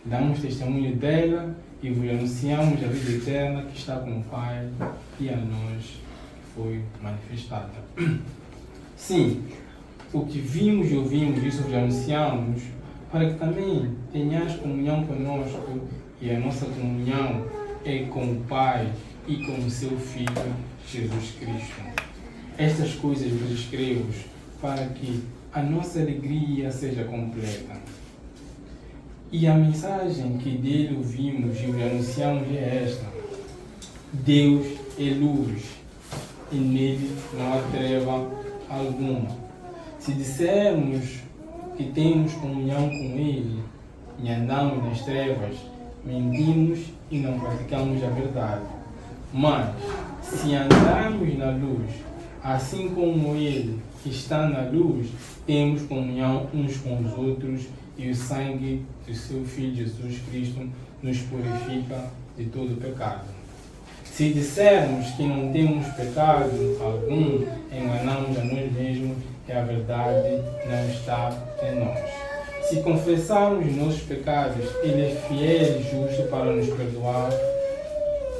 damos testemunho dela e vos anunciamos a vida eterna que está com o Pai e a nós foi manifestada. Sim, o que vimos e ouvimos, isso vos anunciamos, para que também tenhais comunhão conosco, e a nossa comunhão é com o Pai e com o seu Filho, Jesus Cristo. Estas coisas vos escrevo para que a nossa alegria seja completa. E a mensagem que dele ouvimos e vos anunciamos é esta: Deus é luz, e nele não há treva alguma. Se dissermos que temos comunhão com Ele e andamos nas trevas, mentimos e não praticamos a verdade. Mas, se andarmos na luz, assim como Ele está na luz, temos comunhão uns com os outros, e o sangue do seu Filho Jesus Cristo nos purifica de todo pecado. Se dissermos que não temos pecado algum, enganamos a nós mesmos e a verdade não está em nós. Se confessarmos os nossos pecados, Ele é fiel e justo para nos perdoar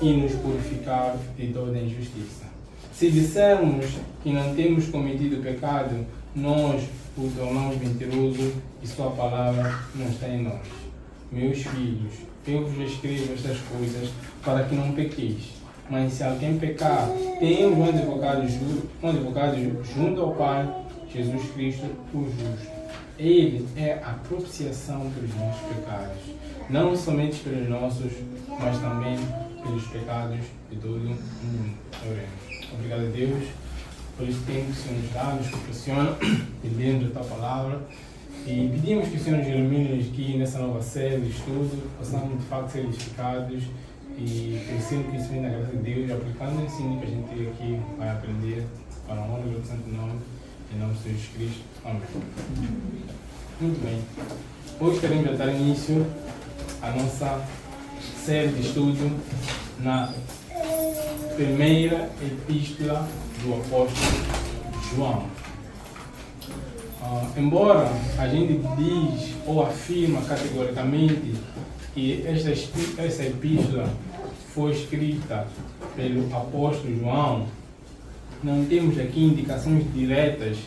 e nos purificar de toda injustiça. Se dissermos que não temos cometido pecado, nós o tornamos mentiroso e sua palavra não está em nós. Meus filhos, eu vos escrevo estas coisas para que não pequeis. Mas se alguém pecar, temos um advogado junto ao Pai, Jesus Cristo, o justo. Ele é a propiciação pelos nossos pecados, não somente pelos nossos, mas também pelos pecados de todo o mundo. Obrigado a Deus por esse tempo que o Senhor nos dá, nos proporciona, lendo a tua palavra. E pedimos que o Senhor nos ilumine aqui nessa nova série de estudo, possamos de facto ser edificados e crescendo conhecimento na graça de Deus, aplicando o ensino que a gente aqui vai aprender para a honra do Santo Nome, em nome de Jesus Cristo. Amém. Muito bem. Hoje queremos dar início à nossa série de estudo na primeira epístola do apóstolo João. Embora a gente diz ou afirma categoricamente que essa epístola foi escrita pelo apóstolo João, não temos aqui indicações diretas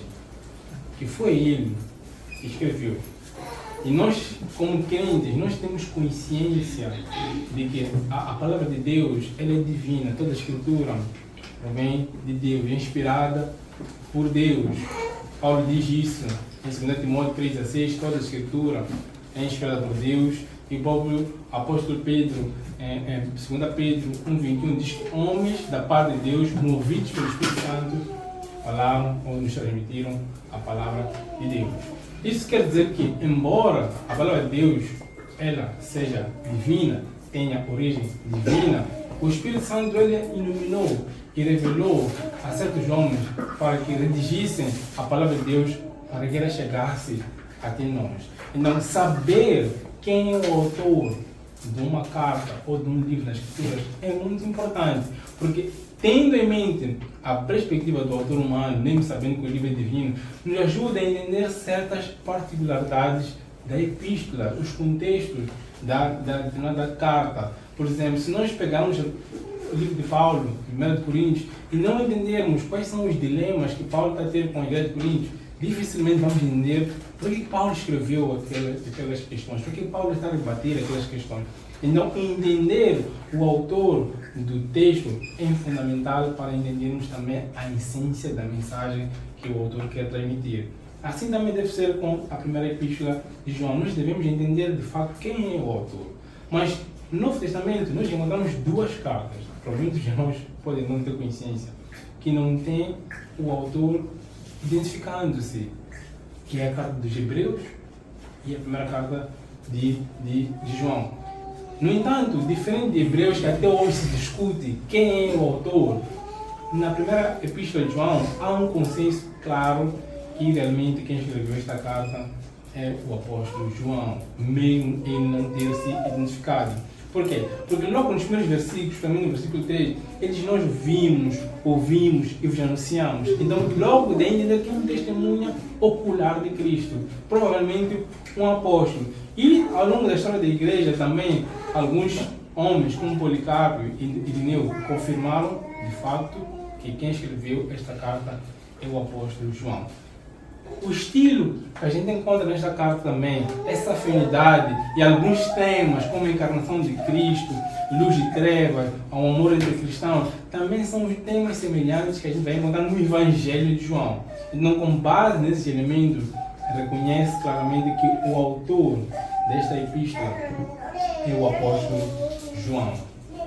que foi ele que escreveu. E nós, como crentes, nós temos consciência de que a palavra de Deus, ela é divina. Toda a escritura provém de Deus, é inspirada por Deus. Paulo diz isso em 2 Timóteo 3,16, toda a escritura é inspirada por Deus. E o próprio apóstolo Pedro, em 2 Pedro 1,21, diz que homens da parte de Deus, movidos pelo Espírito Santo, falaram ou nos transmitiram a palavra de Deus. Isso quer dizer que, embora a palavra de Deus ela seja divina, tenha origem divina, o Espírito Santo ele iluminou e revelou a certos homens para que redigissem a palavra de Deus, para que ela chegasse até nós. Então, saber quem é o autor de uma carta ou de um livro nas Escrituras é muito importante, porque tendo em mente a perspectiva do autor humano, mesmo sabendo que o livro é divino, nos ajuda a entender certas particularidades da epístola, os contextos da carta. Por exemplo, se nós pegarmos o livro de Paulo, 1 Coríntios, e não entendermos quais são os dilemas que Paulo está a ter com a igreja de Coríntios, dificilmente vamos entender por que Paulo escreveu aquelas questões, por que Paulo está a debater aquelas questões. Então, entender o autor do texto é fundamental para entendermos também a essência da mensagem que o autor quer transmitir. Assim também deve ser com a primeira epístola de João. Nós devemos entender de fato quem é o autor. Mas no Novo Testamento nós encontramos duas cartas, provavelmente os irmãos podem não ter consciência, que não tem o autor identificando-se, que é a carta dos Hebreus e a primeira carta de João. No entanto, diferente de Hebreus, que até hoje se discute quem é o autor, na primeira epístola de João há um consenso claro que realmente quem escreveu esta carta é o apóstolo João, mesmo ele não ter se identificado. Por quê? Porque logo nos primeiros versículos, também no versículo 3, eles nós vimos, ouvimos e vos anunciamos. Então, logo de entender que é uma testemunha ocular de Cristo. Provavelmente um apóstolo. E ao longo da história da igreja também, alguns homens como Policarpo e Irineu confirmaram, de fato, que quem escreveu esta carta é o apóstolo João. O estilo que a gente encontra nesta carta também, essa afinidade e alguns temas como a encarnação de Cristo, luz e trevas, o amor entre cristãos, também são os temas semelhantes que a gente vai encontrar no Evangelho de João. Então, com base nesses elementos, reconhece claramente que o autor desta epístola é o apóstolo João,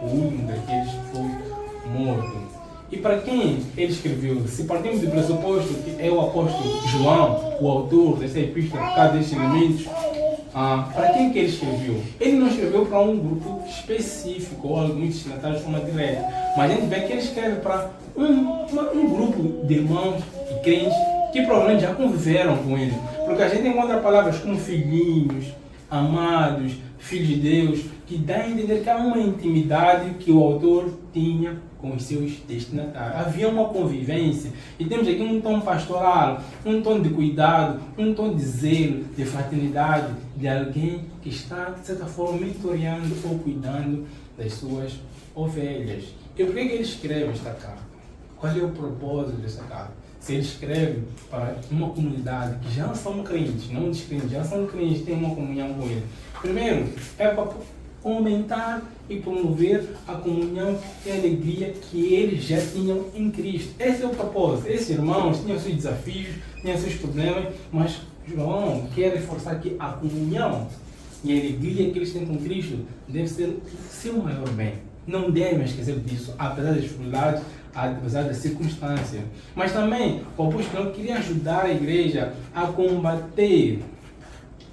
o último daqueles que foi morto. E para quem ele escreveu? Se partimos do pressuposto que é o apóstolo João, o autor dessa epístola, por causa destes elementos, para quem que ele escreveu? Ele não escreveu para um grupo específico ou alguns destinatários de forma direta, mas a gente vê que ele escreve para um grupo de irmãos e crentes que provavelmente já conviveram com ele. Porque a gente encontra palavras como filhinhos, amados, filhos de Deus, que dá a entender que há uma intimidade que o autor tinha com os seus destinatários. Havia uma convivência e temos aqui um tom pastoral, um tom de cuidado, um tom de zelo, de fraternidade, de alguém que está, de certa forma, mentoreando ou cuidando das suas ovelhas. E por que ele escreve esta carta? Qual é o propósito dessa carta? Se ele escreve para uma comunidade que já são crentes, não descrentes, já são crentes, têm uma comunhão com ele. Primeiro, é para aumentar e promover a comunhão e a alegria que eles já tinham em Cristo. Esse é o propósito. Esses irmãos tinham seus desafios, tinham seus problemas, mas João quer reforçar que a comunhão e a alegria que eles têm com Cristo deve ser o seu maior bem. Não devem esquecer disso, apesar das dificuldades, apesar das circunstâncias. Mas também o apóstolo queria ajudar a igreja a combater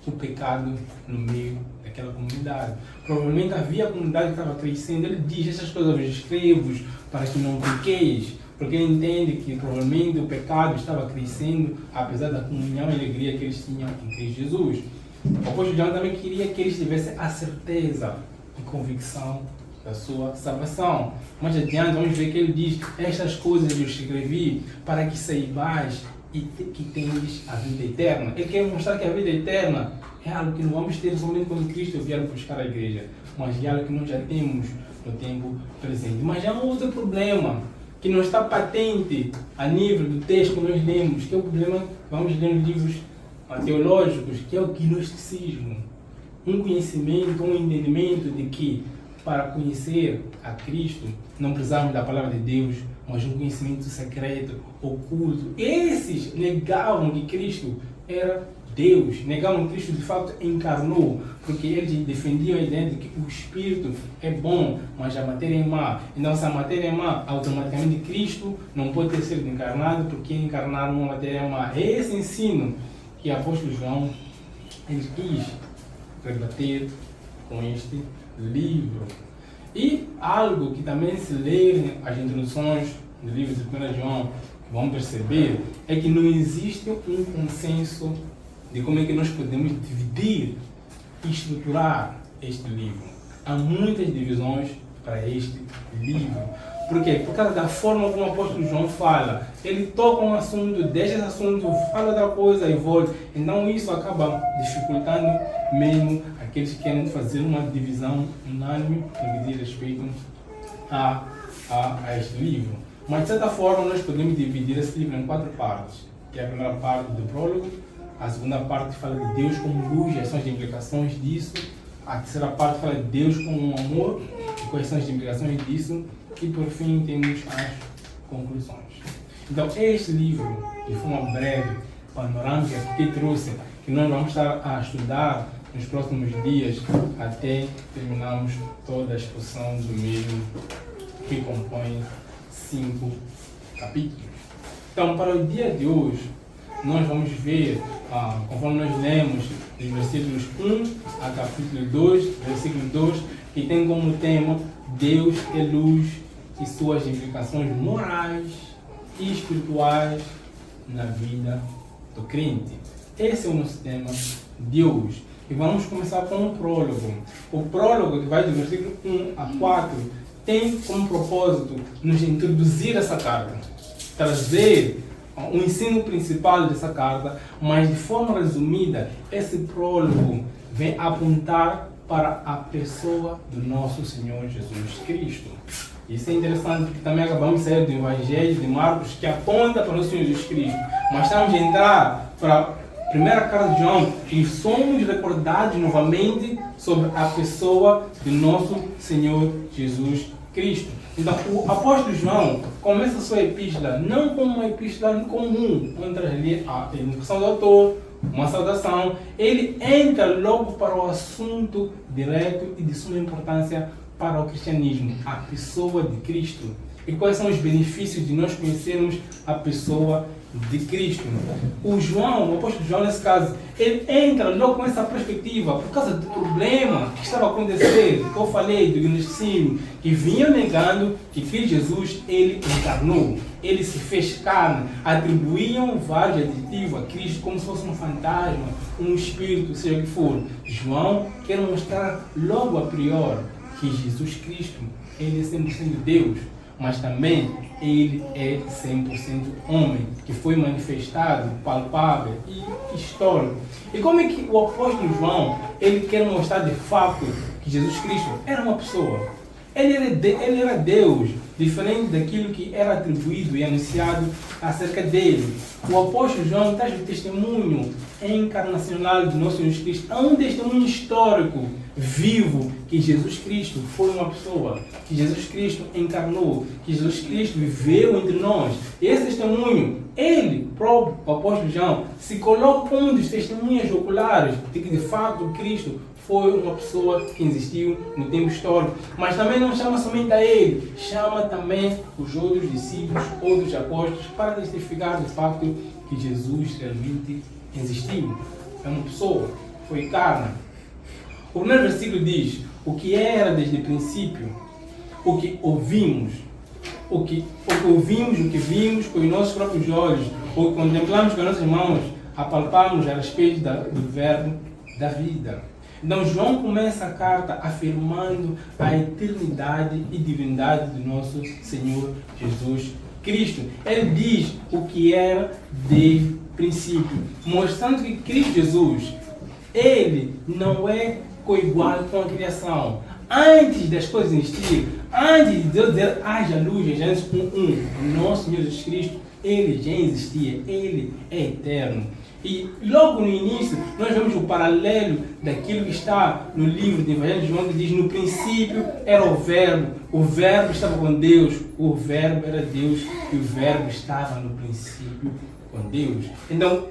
o pecado no meio daquela comunidade. Provavelmente havia a comunidade que estava crescendo. Ele diz: essas coisas vos escrevo para que não pequeis, porque ele entende que provavelmente o pecado estava crescendo, apesar da comunhão e alegria que eles tinham em Cristo Jesus. O apóstolo João também queria que eles tivessem a certeza e convicção da sua salvação. Mais adiante vamos ver que ele diz: estas coisas eu escrevi para que saibais e que tendes a vida eterna. Ele quer mostrar que a vida eterna é algo que não vamos ter somente quando Cristo vier buscar a igreja, mas é algo que nós já temos no tempo presente. Mas há um outro problema que não está patente a nível do texto que nós lemos, que é o problema que vamos ler nos livros teológicos, que é o gnosticismo. Um conhecimento, um entendimento de que para conhecer a Cristo não precisamos da palavra de Deus, mas um conhecimento secreto, oculto. Esses negavam que Cristo era Deus, negavam que Cristo de fato encarnou, porque eles defendiam a ideia de que o Espírito é bom, mas a matéria é má. Então, se a matéria é má, automaticamente Cristo não pode ter sido encarnado, porque encarnar uma matéria má. É esse ensino que o apóstolo João ele quis rebater com este livro. E algo que também se lê as introduções do livro de 1 João, que vão perceber, é que não existe um consenso de como é que nós podemos dividir e estruturar este livro. Há muitas divisões para este livro. Por quê? Por causa da forma como o apóstolo João fala. Ele toca um assunto, deixa esse assunto, fala outra coisa e volta. Então isso acaba dificultando mesmo aqueles que querem fazer uma divisão unânime no que diz respeito a este livro. Mas de certa forma nós podemos dividir esse livro em 4 partes. Que é a primeira parte do prólogo, a segunda parte fala de Deus como luz, e são as implicações disso. A terceira parte fala de Deus como um amor, e quais são as implicações disso. E por fim temos as conclusões. Então este livro, de forma breve, panorâmica, que trouxe, que nós vamos estar a estudar nos próximos dias, até terminarmos toda a exposição do mesmo, que compõe 5 capítulos. Então, para o dia de hoje, nós vamos ver, conforme nós lemos, dos versículos 1 a capítulo 2, versículo 2, que tem como tema Deus é luz e suas implicações morais e espirituais na vida do crente. Esse é o nosso tema de hoje. e vamos começar com um prólogo. O prólogo, que vai do versículo 1 a 4, tem como propósito nos introduzir essa carta, trazer o ensino principal dessa carta, mas de forma resumida, esse prólogo vem apontar para a pessoa do nosso Senhor Jesus Cristo. Isso é interessante porque também acabamos de sair do Evangelho de Marcos, que aponta para o Senhor Jesus Cristo. Mas estamos a entrar para a primeira carta de João e somos recordados novamente sobre a pessoa do nosso Senhor Jesus Cristo. Então, o apóstolo João começa a sua epístola não como uma epístola comum, onde ali a introdução do autor, uma saudação. Ele entra logo para o assunto direto e de suma importância para o cristianismo, a pessoa de Cristo. E quais são os benefícios de nós conhecermos a pessoa de Cristo? O João, o apóstolo João, nesse caso, ele entra logo com essa perspectiva, por causa do problema que estava acontecendo, que eu falei do gnosticiismo, que vinha negando que Cristo Jesus, ele encarnou, ele se fez carne, atribuíam vários adjetivos a Cristo como se fosse um fantasma, um espírito, seja o que for. João quer mostrar logo a priori que Jesus Cristo, ele é 100% Deus, mas também ele é 100% homem, que foi manifestado, palpável e histórico. E como é que o apóstolo João, ele quer mostrar de fato que Jesus Cristo era uma pessoa? Ele era Deus, diferente daquilo que era atribuído e anunciado acerca dele. O apóstolo João traz o testemunho encarnacional do nosso Jesus Cristo. Há um testemunho histórico, vivo, que Jesus Cristo foi uma pessoa, que Jesus Cristo encarnou, que Jesus Cristo viveu entre nós. Esse testemunho, ele, próprio, o apóstolo João, se coloca como um dos testemunhas oculares de que de fato Cristo foi uma pessoa que existiu no tempo histórico. Mas também não chama somente a ele, chama também os outros discípulos, outros apóstolos, para testificar de fato que Jesus realmente existiu. É uma pessoa, foi carne. O primeiro versículo diz: o que era desde o princípio, o que ouvimos, o que vimos com os nossos próprios olhos, o que contemplamos com as nossas mãos, apalpamos a respeito do verbo da vida. Então João começa a carta afirmando a eternidade e divindade do nosso Senhor Jesus Cristo. Ele diz o que era desde o princípio, mostrando que Cristo Jesus, ele não é coigual com a criação. Antes das coisas existirem, antes de Deus dizer haja luz, em Gênesis 1:1, o nosso Senhor Jesus Cristo, ele já existia, ele é eterno. E logo no início, nós vemos o paralelo daquilo que está no livro de Evangelho de João, que diz: no princípio era o verbo estava com Deus, o verbo era Deus e o verbo estava no princípio com Deus. Então,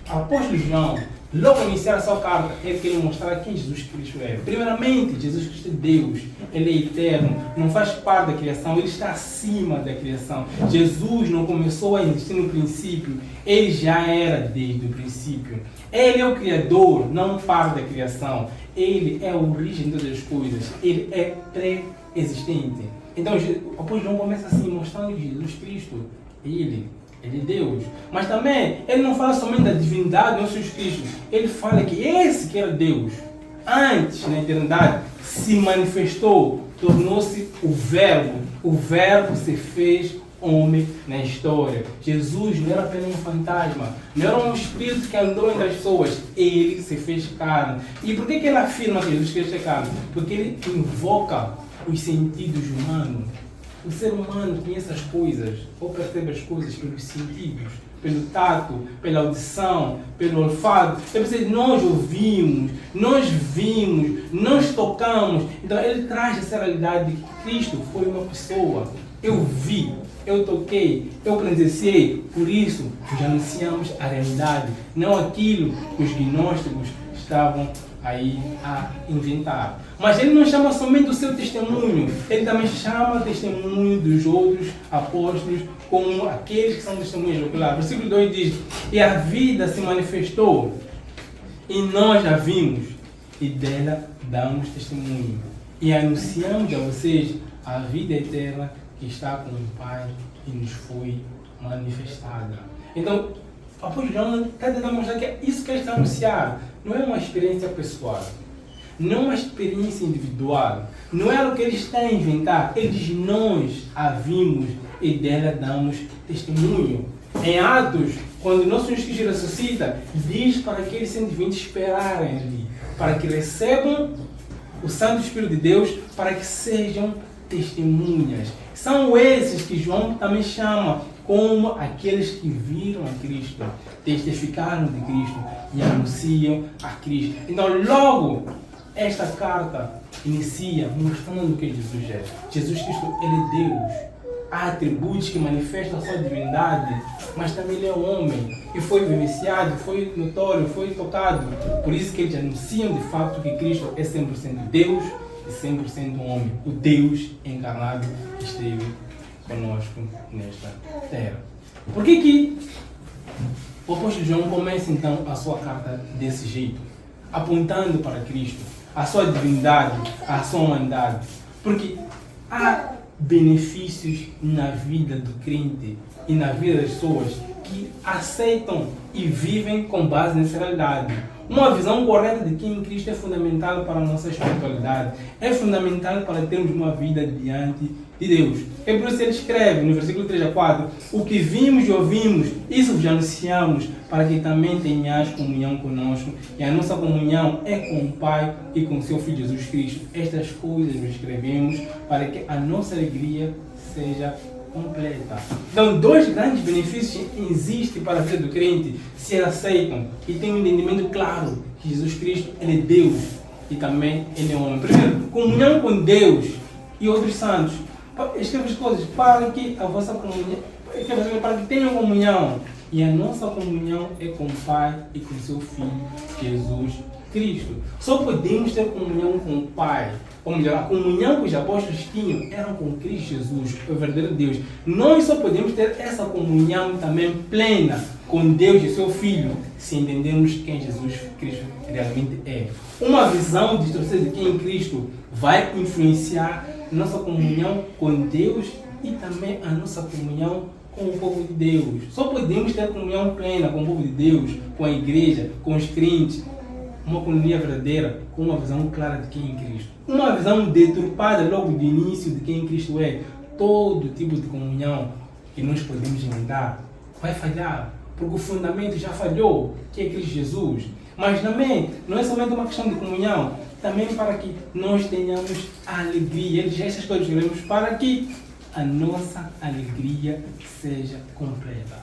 o apóstolo João, logo ao iniciar a sua carta, ele quer mostrar quem Jesus Cristo é. Primeiramente, Jesus Cristo é Deus, ele é eterno, não faz parte da criação, ele está acima da criação. Jesus não começou a existir no princípio, ele já era desde o princípio. Ele é o Criador, não parte da criação. Ele é a origem de todas as coisas, ele é pré-existente. Então, o apóstolo João começa assim, mostrando que Jesus Cristo, ele é Deus. Mas também, ele não fala somente da divindade do nosso Jesus Cristo. Ele fala que esse que era Deus, antes, na eternidade, se manifestou, tornou-se o Verbo. O Verbo se fez homem na história. Jesus não era apenas um fantasma, não era um espírito que andou entre as pessoas. Ele se fez carne. E por que ele afirma que Jesus Cristo é carne? Porque ele invoca os sentidos humanos. O ser humano conhece as coisas, ou percebe as coisas pelos sentidos, pelo tato, pela audição, pelo olfato. É preciso, nós ouvimos, nós vimos, nós tocamos. Então ele traz essa realidade de que Cristo foi uma pessoa. Eu vi, eu toquei, eu presenciei. Por isso, nós anunciamos a realidade, não aquilo que os gnósticos estavam aí a inventar. Mas ele não chama somente o seu testemunho, ele também chama o testemunho dos outros apóstolos como aqueles que são testemunhas oculares. Versículo 2 diz: e a vida se manifestou, e nós a vimos, e dela damos testemunho. E anunciamos a vocês a vida eterna que está com o Pai e nos foi manifestada. Então, o apóstolo João está tentando mostrar que é isso que ele está a anunciar. não é uma experiência pessoal, não é uma experiência individual, não é algo que ele está a inventar. Ele diz, nós a vimos e dela damos testemunho. Em Atos, quando o nosso Senhor Jesus ressuscita, diz para aqueles 120 esperarem ali, para que recebam o Santo Espírito de Deus, para que sejam testemunhas. São esses que João também chama como aqueles que viram a Cristo, testificaram de Cristo e anunciam a Cristo. Então, logo, esta carta inicia mostrando o que Jesus é. Jesus Cristo, ele é Deus. Há atributos que manifestam a sua divindade, mas também ele é um homem. E foi vivenciado, foi notório, foi tocado. Por isso que eles anunciam de fato que Cristo é 100% Deus e 100% homem. O Deus encarnado que esteve conosco nesta terra. Por que o apóstolo João começa então a sua carta desse jeito? Apontando para Cristo, a sua divindade, a sua humanidade. Porque há benefícios na vida do crente e na vida das pessoas que aceitam e vivem com base nessa realidade. Uma visão correta de quem Cristo é fundamental para a nossa espiritualidade, é fundamental para termos uma vida diante de Deus. É por isso que ele escreve no versículo 3 a 4, o que vimos e ouvimos, isso vos anunciamos, para que também tenhais comunhão conosco, e a nossa comunhão é com o Pai e com o seu Filho Jesus Cristo. Estas coisas vos escrevemos para que a nossa alegria seja completa. Então, dois grandes benefícios existem para a vida do crente se aceitam e tem um entendimento claro que Jesus Cristo, ele é Deus e também ele é homem. Primeiro, comunhão com Deus e outros santos. Escreve as coisas para que a vossa comunhão, para que tenham comunhão. E a nossa comunhão é com o Pai e com o seu Filho, Jesus Cristo. Só podemos ter comunhão com o Pai. Ou melhor, a comunhão que os apóstolos tinham era com Cristo Jesus, o verdadeiro Deus. Nós só podemos ter essa comunhão também plena com Deus e seu Filho, se entendermos quem Jesus Cristo realmente é. Uma visão distorcida de quem Cristo vai influenciar nossa comunhão com Deus e também a nossa comunhão com o povo de Deus. Só podemos ter comunhão plena com o povo de Deus, com a igreja, com os crentes, uma comunhão verdadeira, com uma visão clara de quem é Cristo. Uma visão deturpada logo do início de quem Cristo é. Todo tipo de comunhão que nós podemos inventar vai falhar, porque o fundamento já falhou, que é Cristo Jesus. Mas também, não é somente uma questão de comunhão, também para que nós tenhamos a alegria. Ele diz essas coisas queremos para que a nossa alegria seja completa.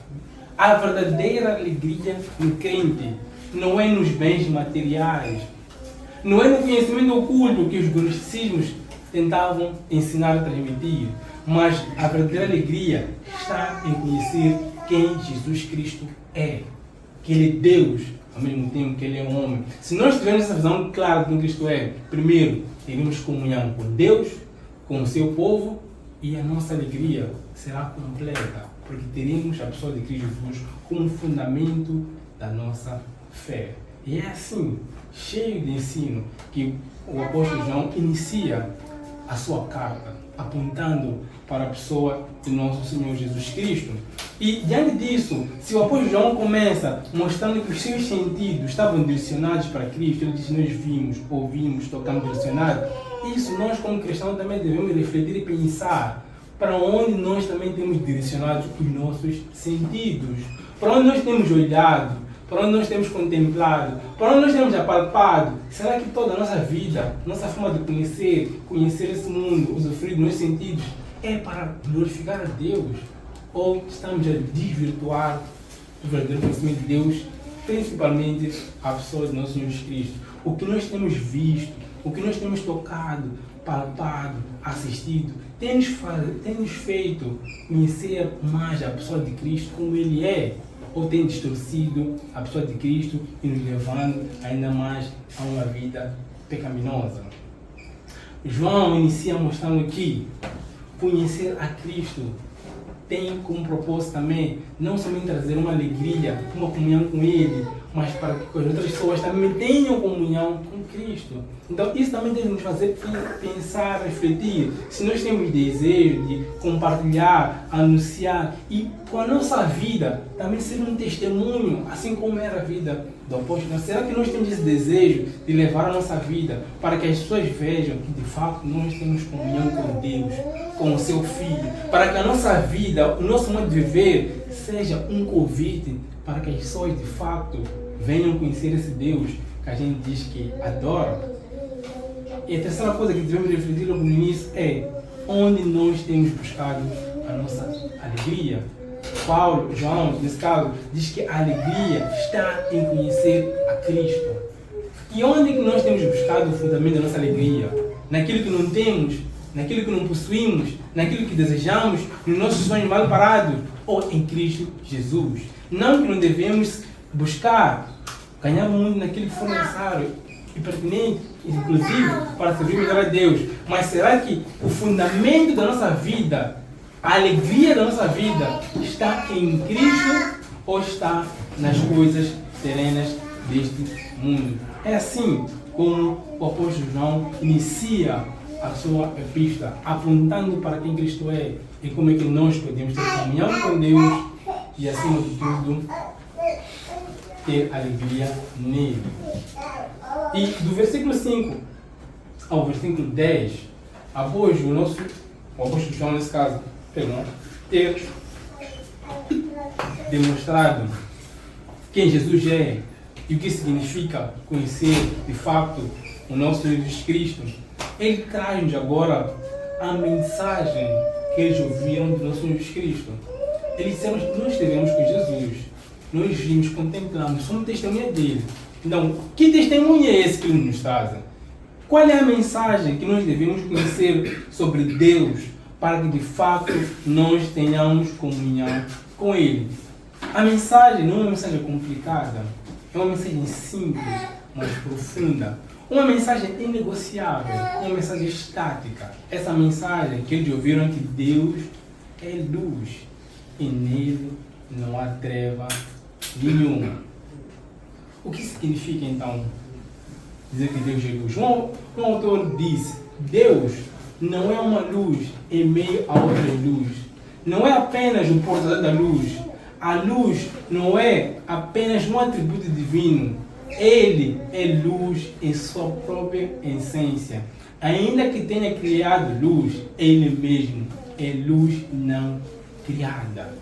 A verdadeira alegria no crente não é nos bens materiais, não é no conhecimento oculto que os gnosticismos tentavam ensinar a transmitir, mas a verdadeira alegria está em conhecer quem Jesus Cristo é, que Ele é Deus, ao mesmo tempo que Ele é um homem. Se nós tivermos essa visão clara de quem Cristo é, primeiro, teremos comunhão com Deus, com o seu povo, e a nossa alegria será completa, porque teremos a pessoa de Cristo Jesus como fundamento da nossa fé. E é assim, cheio de ensino, que o apóstolo João inicia a sua carta, apontando para a pessoa de nosso Senhor Jesus Cristo. E diante disso, se o apóstolo João começa mostrando que os seus sentidos estavam direcionados para Cristo, ele diz, nós vimos, ouvimos, tocamos direcionados. Isso nós como cristãos também devemos refletir e pensar para onde nós também temos direcionados os nossos sentidos, para onde nós temos olhado, para onde nós temos contemplado, para onde nós temos apalpado. Será que toda a nossa vida, nossa forma de conhecer esse mundo, usufruir dos nossos sentidos, é para glorificar a Deus? Ou estamos a desvirtuar o verdadeiro conhecimento de Deus, principalmente a pessoa de nosso Senhor Jesus Cristo? O que nós temos visto, o que nós temos tocado, palpado, assistido, tem nos feito conhecer mais a pessoa de Cristo como Ele é, ou tem distorcido a pessoa de Cristo e nos levando ainda mais a uma vida pecaminosa. João inicia mostrando que conhecer a Cristo tem como propósito também não somente trazer uma alegria, uma comunhão com Ele, mas para que as outras pessoas também tenham comunhão com Cristo. Então isso também deve nos fazer pensar, refletir, se nós temos desejo de compartilhar, anunciar e com a nossa vida também ser um testemunho, assim como era a vida do apóstolo. Será que nós temos esse desejo de levar a nossa vida para que as pessoas vejam que de fato nós temos comunhão com Deus, com o seu Filho, para que a nossa vida, o nosso modo de viver seja um convite para que as pessoas de fato venham conhecer esse Deus que a gente diz que adora? E a terceira coisa que devemos refletir logo no início é onde nós temos buscado a nossa alegria. Paulo, João, nesse caso, diz que a alegria está em conhecer a Cristo. E onde é que nós temos buscado o fundamento da nossa alegria? Naquilo que não temos, naquilo que não possuímos, naquilo que desejamos, nos nossos sonhos mal parados, ou em Cristo Jesus? Não que não devemos buscar ganhar muito naquilo que for necessário e pertinente, inclusive para servir melhor a Deus. Mas será que o fundamento da nossa vida, a alegria da nossa vida, está em Cristo ou está nas coisas terrenas deste mundo? É assim como o apóstolo João inicia a sua epístola, apontando para quem Cristo é e como é que nós podemos ter comunhão com Deus e, acima de tudo, ter alegria nele. E do versículo 5 ao versículo 10, após o apóstolo João, nesse caso, ter demonstrado quem Jesus é e o que significa conhecer de fato o nosso Senhor Jesus Cristo, ele traz-nos agora a mensagem que eles ouviram do nosso Senhor Jesus Cristo. Eles disseram que nós estivemos com Jesus, nós vimos, contemplamos, somos testemunha dele. Então, que testemunho é esse que ele nos traz? Qual é a mensagem que nós devemos conhecer sobre Deus para que de fato nós tenhamos comunhão com ele? A mensagem não é uma mensagem complicada, é uma mensagem simples, mas profunda. Uma mensagem inegociável, uma mensagem estática. Essa mensagem que eles ouviram é que Deus é luz e nele não há treva nenhuma. O que significa então dizer que Deus é luz? Um autor disse: Deus não é uma luz em meio a outras luzes. Não é apenas o portador da luz. A luz não é apenas um atributo divino. Ele é luz em sua própria essência. Ainda que tenha criado luz, ele mesmo é luz não criada.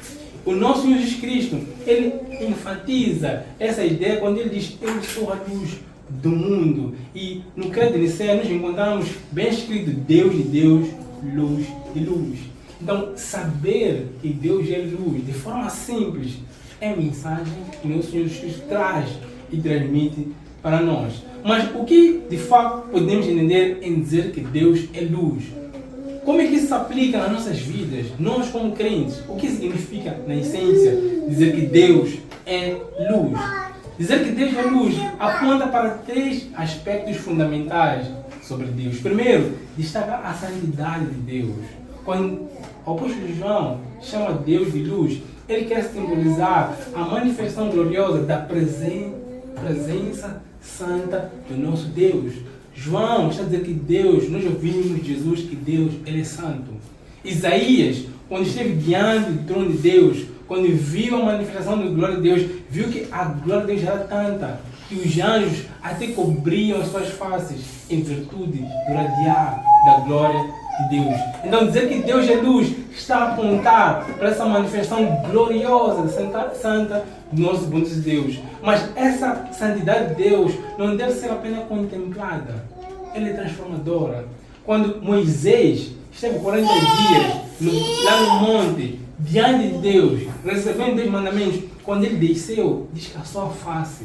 O nosso Senhor Jesus Cristo, ele enfatiza essa ideia quando ele diz: eu sou a luz do mundo. E no Credo Nicéia nós encontramos bem escrito: Deus de Deus, luz de luz. Então, saber que Deus é luz, de forma simples, é a mensagem que o nosso Senhor Jesus Cristo traz e transmite para nós. Mas o que de fato podemos entender em dizer que Deus é luz? Como é que isso se aplica nas nossas vidas, nós como crentes? O que significa, na essência, dizer que Deus é luz? Dizer que Deus é luz aponta para 3 aspectos fundamentais sobre Deus. Primeiro, destaca a santidade de Deus. Quando o apóstolo João chama Deus de luz, ele quer simbolizar a manifestação gloriosa da presença santa do nosso Deus. João está a dizer que Deus, nós ouvimos de Jesus que Deus, ele é santo. Isaías, quando esteve diante do trono de Deus, quando viu a manifestação da glória de Deus, viu que a glória de Deus era tanta que os anjos até cobriam as suas faces em virtude do radiar da glória de Deus. Então dizer que Deus é luz está a apontar para essa manifestação gloriosa, santa do nosso bom Deus. Mas essa santidade de Deus não deve ser apenas contemplada, ela é transformadora. Quando Moisés esteve 40 dias lá no monte, diante de Deus, recebendo os mandamentos, quando ele desceu, diz que a sua face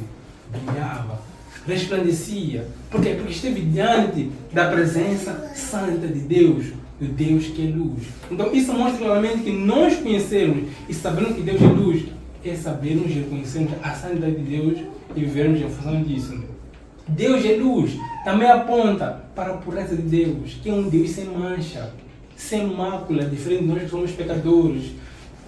brilhava, resplandecia. Por quê? Porque esteve diante da presença santa de Deus, do Deus que é luz. Então isso mostra claramente que nós conhecermos e sabermos que Deus é luz é sabermos e reconhecermos a santidade de Deus e vivermos em função disso. Deus é luz também aponta para a pureza de Deus, que é um Deus sem mancha, sem mácula, diferente de nós que somos pecadores.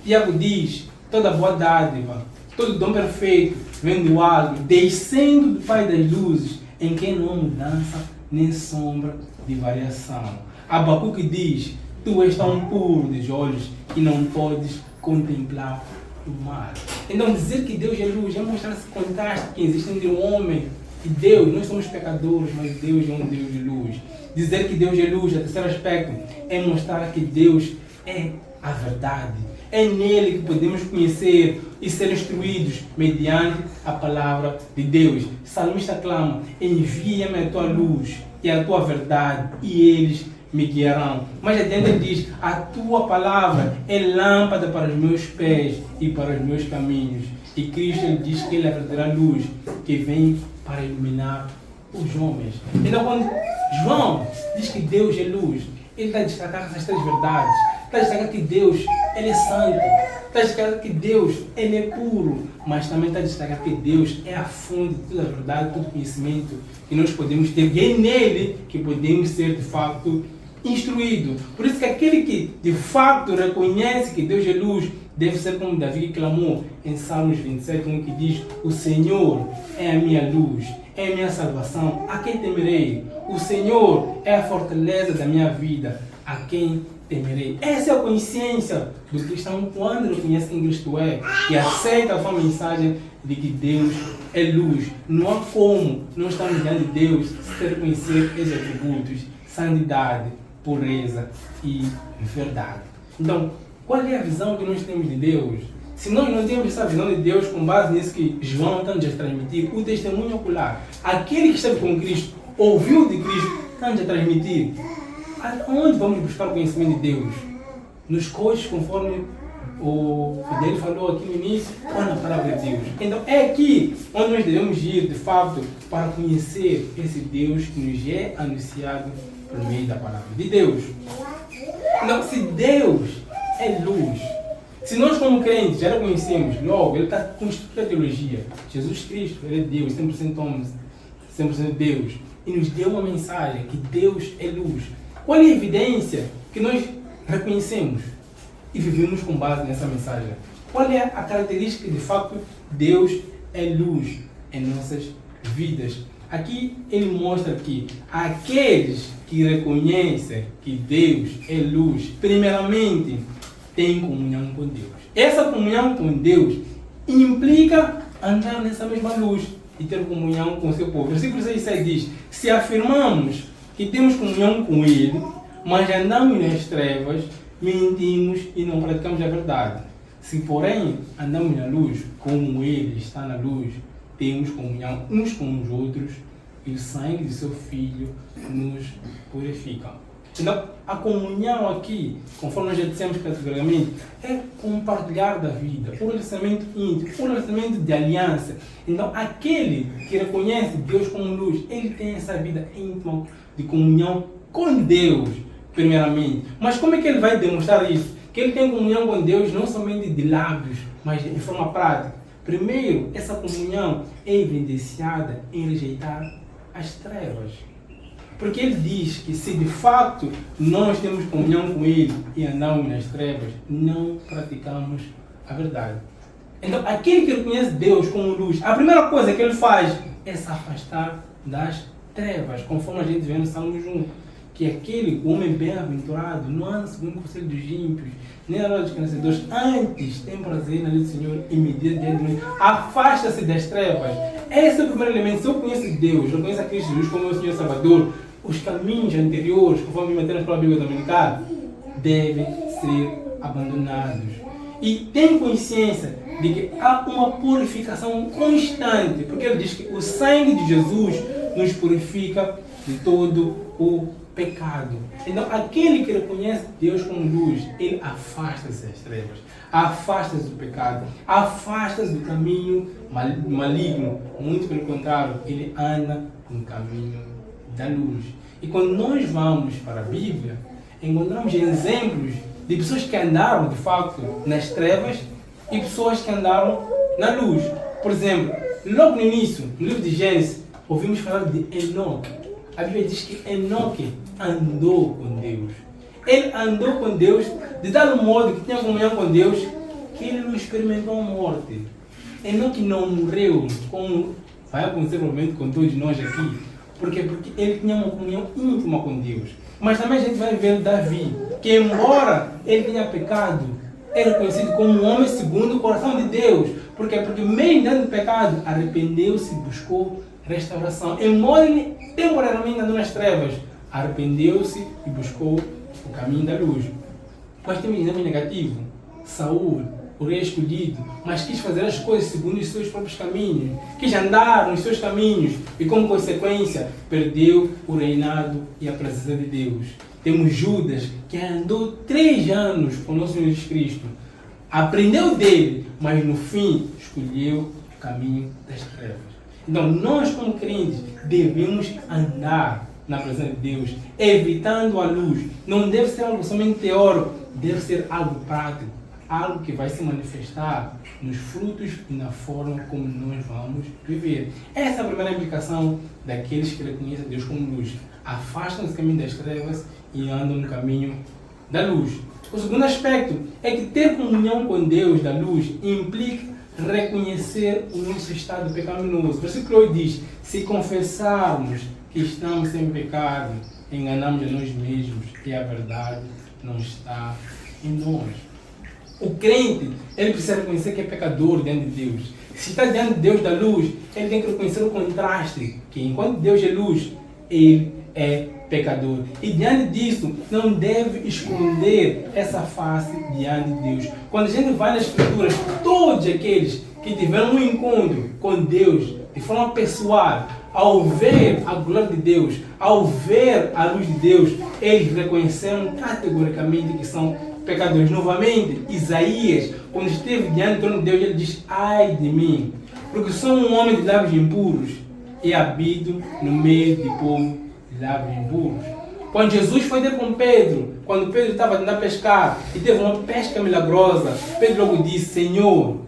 Tiago diz: toda boa dádiva, todo dom perfeito vem do alto, descendo do Pai das luzes, em quem não há mudança nem sombra de variação. Abacuque diz: tu és tão puro dos olhos que não podes contemplar o mal. Então dizer que Deus é luz é mostrar esse contraste que existe entre o homem e Deus. Nós somos pecadores, mas Deus é um Deus de luz. Dizer que Deus é luz, o terceiro aspecto, é mostrar que Deus é a verdade. É nele que podemos conhecer e ser instruídos mediante a palavra de Deus. O salmista clama: envia-me a tua luz e a tua verdade, e eles me guiarão. Mas adiante ele diz: a tua palavra é lâmpada para os meus pés e para os meus caminhos. E Cristo ele diz que ele é a verdadeira luz que vem para iluminar os homens. Então quando João diz que Deus é luz, ele está a destacar essas três verdades. Está a destacar que Deus ele é santo. Está a destacar que Deus ele é puro. Mas também está a destacar que Deus é a fonte de toda a verdade, todo o conhecimento que nós podemos ter. E é nele que podemos ser de facto instruídos. Por isso que aquele que de facto reconhece que Deus é luz, deve ser como Davi que clamou em Salmos 27, que diz: o Senhor é a minha luz, é a minha salvação, a quem temerei? O Senhor é a fortaleza da minha vida, a quem temerei? Essa é a consciência do cristão quando reconhece quem Cristo é e aceita a sua mensagem de que Deus é luz. Não há como nós estarmos diante de Deus sem reconhecer esses atributos: santidade, pureza e verdade. Então, qual é a visão que nós temos de Deus? Se nós não temos essa visão de Deus com base nisso que João está nos a transmitir, o testemunho ocular, aquele que esteve com Cristo, ouviu de Cristo, está nos a transmitir. Onde vamos buscar o conhecimento de Deus? Nos coxos, conforme o Fidel falou aqui no início, ou na palavra de Deus? Então é aqui onde nós devemos ir, de fato, para conhecer esse Deus que nos é anunciado por meio da palavra de Deus. Então, se Deus é luz, se nós como crentes já reconhecemos, logo, ele está construindo a teologia. Jesus Cristo, ele é Deus, 100% homem, 100% Deus, e nos deu uma mensagem que Deus é luz. Qual é a evidência que nós reconhecemos e vivemos com base nessa mensagem? Qual é a característica de fato Deus é luz em nossas vidas? Aqui ele mostra que aqueles que reconhecem que Deus é luz, primeiramente, têm comunhão com Deus. Essa comunhão com Deus implica andar nessa mesma luz e ter comunhão com o seu povo. Versículo 6 diz: se afirmamos que temos comunhão com Ele, mas andamos nas trevas, mentimos e não praticamos a verdade. Se, porém, andamos na luz, como Ele está na luz, temos comunhão uns com os outros, e o sangue de seu Filho nos purifica. Então, a comunhão aqui, conforme nós já dissemos categoricamente, é compartilhar da vida, o relacionamento íntimo, o relacionamento de aliança. Então, aquele que reconhece Deus como luz, ele tem essa vida íntima de comunhão com Deus, primeiramente. Mas como é que ele vai demonstrar isso? Que ele tem comunhão com Deus não somente de lábios, mas de forma prática. Primeiro, essa comunhão é evidenciada em rejeitar as trevas. Porque ele diz que se de fato nós temos comunhão com ele e andamos nas trevas, não praticamos a verdade. Então, aquele que reconhece Deus como luz, a primeira coisa que ele faz é se afastar das trevas, conforme a gente vê no Salmo 1, que aquele homem bem-aventurado não anda segundo o conselho dos ímpios, nem na roda dos escarnecedores, antes tem prazer na lei do Senhor e medita diante de mim. Afasta-se das trevas. Esse é o primeiro elemento. Se eu conheço Deus, eu conheço a Cristo Jesus como meu Senhor Salvador, os caminhos anteriores, conforme me meteram pela Bíblia Dominical, devem ser abandonados. E tem consciência de que há uma purificação constante, porque ele diz que o sangue de Jesus nos purifica de todo o pecado. Então, aquele que reconhece Deus como luz, ele afasta-se das trevas, afasta-se do pecado, afasta-se do caminho maligno. Muito pelo contrário, ele anda no caminho da luz. E quando nós vamos para a Bíblia, encontramos exemplos de pessoas que andaram, de facto, nas trevas e pessoas que andaram na luz. Por exemplo, logo no início, no livro de Gênesis, ouvimos falar de Enoque. A Bíblia diz que Enoque andou com Deus. Ele andou com Deus de tal modo que tinha comunhão com Deus que ele não experimentou a morte. Enoque não morreu, como vai acontecer provavelmente com todos nós aqui. Por quê? Porque ele tinha uma comunhão íntima com Deus. Mas também a gente vai ver Davi, que embora ele tenha pecado, é reconhecido como um homem segundo o coração de Deus. Por quê? Porque mesmo dentro do pecado, arrependeu-se e buscou restauração. Embora ele temporariamente andou nas trevas, arrependeu-se e buscou o caminho da luz. Nós temos um exemplo negativo. Saul, o rei escolhido, mas quis fazer as coisas segundo os seus próprios caminhos. Quis andar nos seus caminhos e, como consequência, perdeu o reinado e a presença de Deus. Temos Judas, que andou 3 anos com o nosso Senhor Jesus Cristo. Aprendeu dele, mas no fim escolheu o caminho das trevas. Então, nós como crentes devemos andar na presença de Deus, evitando a luz. Não deve ser algo somente teórico, deve ser algo prático, algo que vai se manifestar nos frutos e na forma como nós vamos viver. Essa é a primeira implicação daqueles que reconhecem Deus como luz. Afastam-se do caminho das trevas e andam no caminho da luz. O segundo aspecto é que ter comunhão com Deus da luz implica reconhecer o nosso estado pecaminoso. O versículo 8 diz: se confessarmos que estamos em pecado, enganamos a nós mesmos e a verdade não está em nós. O crente, ele precisa reconhecer que é pecador diante de Deus. Se está diante de Deus da luz, ele tem que reconhecer o contraste, que enquanto Deus é luz, ele é pecador. E diante disso, não deve esconder essa face diante de Deus. Quando a gente vai nas Escrituras, todos aqueles que tiveram um encontro com Deus de forma pessoal, ao ver a glória de Deus, ao ver a luz de Deus, eles reconheceram categoricamente que são pecadores. Novamente, Isaías, quando esteve diante do trono de Deus, ele diz: ai de mim, porque sou um homem de lábios impuros e habito no meio de povo de lábios impuros. Quando Jesus foi ter com Pedro, quando Pedro estava tentando pescar e teve uma pesca milagrosa, Pedro logo disse: Senhor,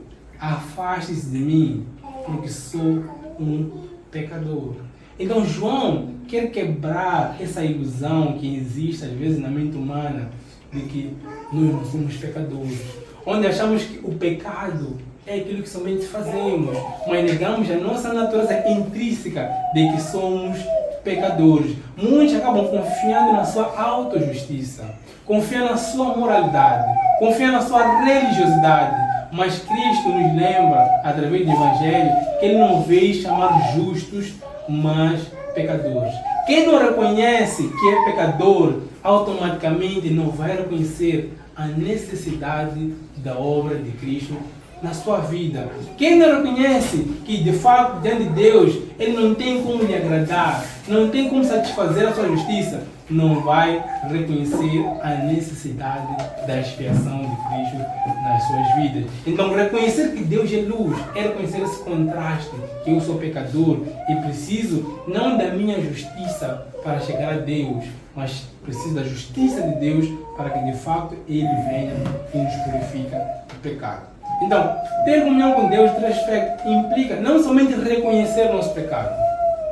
afaste-se de mim, porque sou um pecador. Então João quer quebrar essa ilusão que existe às vezes na mente humana de que nós não somos pecadores, onde achamos que o pecado é aquilo que somente fazemos, mas negamos a nossa natureza intrínseca de que somos pecadores. Muitos acabam confiando na sua autojustiça, confiando na sua moralidade, confiando na sua religiosidade, mas Cristo nos lembra, através do Evangelho, que Ele não veio chamar justos, mas pecadores. Quem não reconhece que é pecador, automaticamente não vai reconhecer a necessidade da obra de Cristo na sua vida. Quem não reconhece que, de fato, diante de Deus, Ele não tem como lhe agradar, não tem como satisfazer a sua justiça, não vai reconhecer a necessidade da expiação de Cristo nas suas vidas. Então, reconhecer que Deus é luz é reconhecer esse contraste, que eu sou pecador e preciso não da minha justiça para chegar a Deus, mas preciso da justiça de Deus para que, de fato, Ele venha e nos purifica do pecado. Então, ter comunhão com Deus, em três aspectos, implica não somente reconhecer o nosso pecado,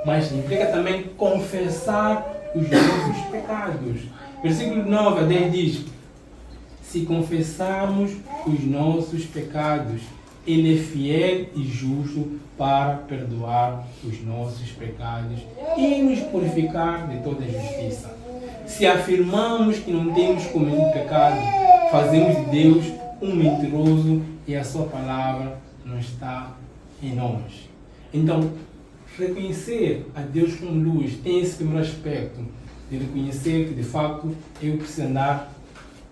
mas implica também confessar os nossos pecados. Versículo 9 a 10 diz: se confessarmos os nossos pecados, Ele é fiel e justo para perdoar os nossos pecados e nos purificar de toda justiça. Se afirmamos que não temos cometido pecado, fazemos de Deus um mentiroso e a sua palavra não está em nós. Então, reconhecer a Deus como luz tem esse primeiro aspecto de reconhecer que, de facto, eu preciso andar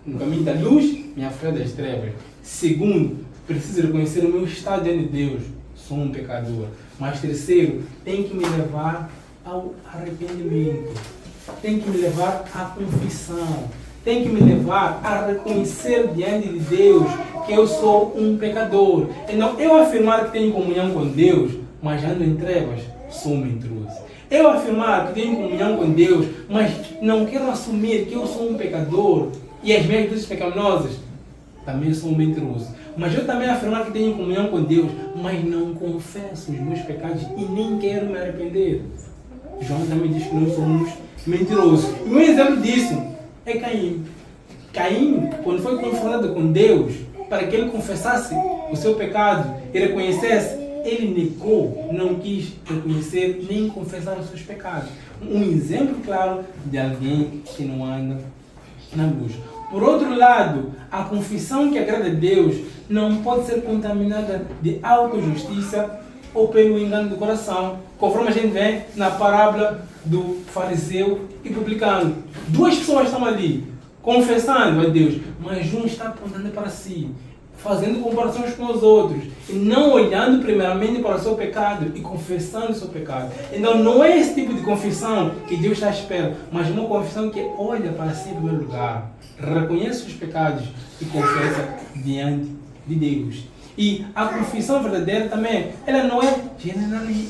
no caminho da luz, me afasta das trevas. Segundo, preciso reconhecer o meu estado diante de Deus, sou um pecador. Mas terceiro, tem que me levar ao arrependimento, tem que me levar à confissão, tem que me levar a reconhecer diante de Deus que eu sou um pecador. Então, eu afirmar que tenho comunhão com Deus, mas ando em trevas, sou um intruso. Eu afirmar que tenho comunhão com Deus, mas não quero assumir que eu sou um pecador e as minhas atitudes pecaminosas, também sou um mentiroso. Mas eu também afirmar que tenho comunhão com Deus, mas não confesso os meus pecados e nem quero me arrepender. João também diz que nós somos mentirosos. E um exemplo disso é Caim. Caim, quando foi confrontado com Deus, para que ele confessasse o seu pecado e reconhecesse, ele negou, não quis reconhecer nem confessar os seus pecados. Um exemplo claro de alguém que não anda na luz. Por outro lado, a confissão que agrada a Deus não pode ser contaminada de autojustiça ou pelo engano do coração, conforme a gente vê na parábola do fariseu e publicano. Duas pessoas estão ali, confessando a Deus, mas um está apontando para si, fazendo comparações com os outros, e não olhando primeiramente para o seu pecado e confessando o seu pecado. Então não é esse tipo de confissão que Deus está à espera, mas uma confissão que olha para si em primeiro lugar, reconhece os pecados e confessa diante de Deus. E a confissão verdadeira também, ela não é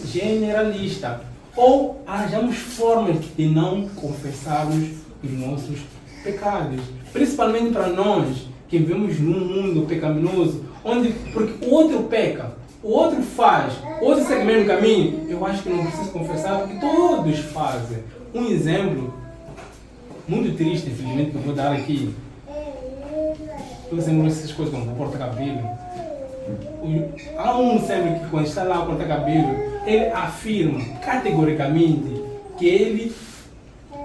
generalista. Ou arranjamos formas de não confessarmos os nossos pecados. Principalmente para nós que vivemos num mundo pecaminoso, onde, porque o outro peca, o outro faz, o outro segue o mesmo caminho, eu acho que não preciso confessar, porque todos fazem. Um exemplo muito triste, infelizmente, que eu vou dar aqui. Eu sempre essas coisas como cortar cabelo. Há um sempre que quando está lá a cortar cabelo, ele afirma categoricamente que ele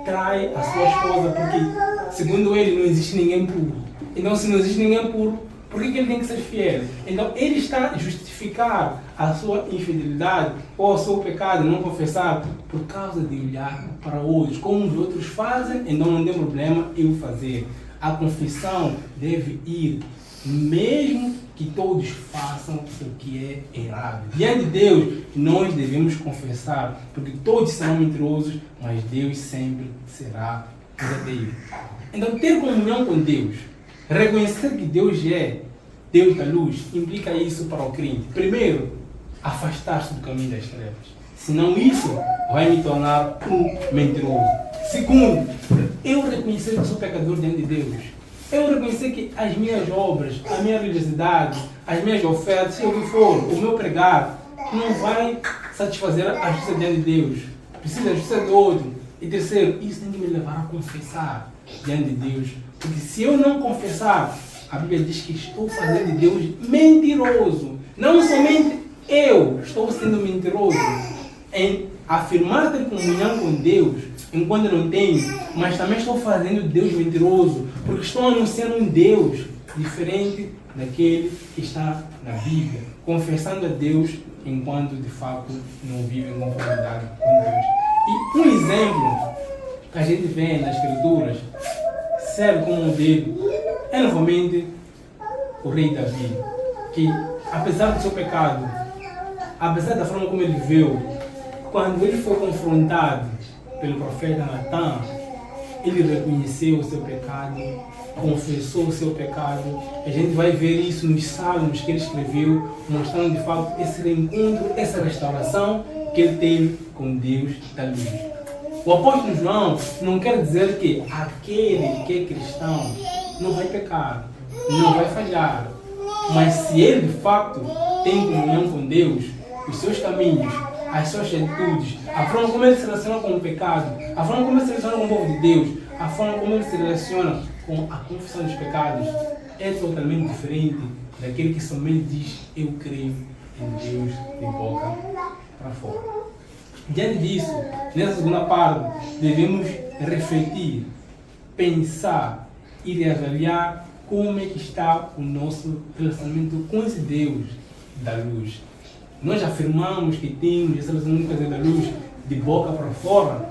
trai a sua esposa porque, segundo ele, não existe ninguém puro. Então, se não existe ninguém puro, por que ele tem que ser fiel? Então, ele está a justificar a sua infidelidade ou o seu pecado, não confessar, por causa de olhar para outros. Como os outros fazem, então não tem problema eu fazer. A confissão deve ir, mesmo que todos façam o que é errado. Diante de Deus, nós devemos confessar, porque todos serão mentirosos, mas Deus sempre será verdadeiro. Então, ter comunhão com Deus, reconhecer que Deus é Deus da luz, implica isso para o crente. Primeiro, afastar-se do caminho das trevas. Senão isso vai me tornar um mentiroso. Segundo, eu reconhecer que sou pecador diante de Deus. Eu reconhecer que as minhas obras, a minha religiosidade, as minhas ofertas, se o que for, o meu pregar, não vai satisfazer a justiça diante de Deus. Precisa da justiça do outro. E terceiro, isso tem que me levar a confessar diante de Deus. Porque se eu não confessar, a Bíblia diz que estou fazendo de Deus mentiroso. Não somente eu estou sendo mentiroso em afirmar ter comunhão com Deus, enquanto eu não tenho, mas também estou fazendo Deus mentiroso, porque estou anunciando um Deus diferente daquele que está na Bíblia, confessando a Deus enquanto de fato não vive em conformidade com Deus. E um exemplo que a gente vê nas Escrituras serve como modelo é novamente o rei Davi, que apesar do seu pecado, apesar da forma como ele viveu, quando ele foi confrontado pelo profeta Natan, ele reconheceu o seu pecado, confessou o seu pecado. A gente vai ver isso nos salmos que ele escreveu, mostrando de fato esse reencontro, essa restauração que ele teve com Deus da luz. O apóstolo João não quer dizer que aquele que é cristão não vai pecar, não vai falhar, mas se ele de fato tem comunhão com Deus, os seus caminhos, as suas atitudes, a forma como ele se relaciona com o pecado, a forma como ele se relaciona com o povo de Deus, a forma como ele se relaciona com a confissão dos pecados, é totalmente diferente daquele que somente diz eu creio em Deus de boca para fora. Diante disso, nessa segunda parte, devemos refletir, pensar e reavaliar como é que está o nosso relacionamento com esse Deus da luz. Nós afirmamos que temos esse relacionamento com esse Deus da luz de boca para fora.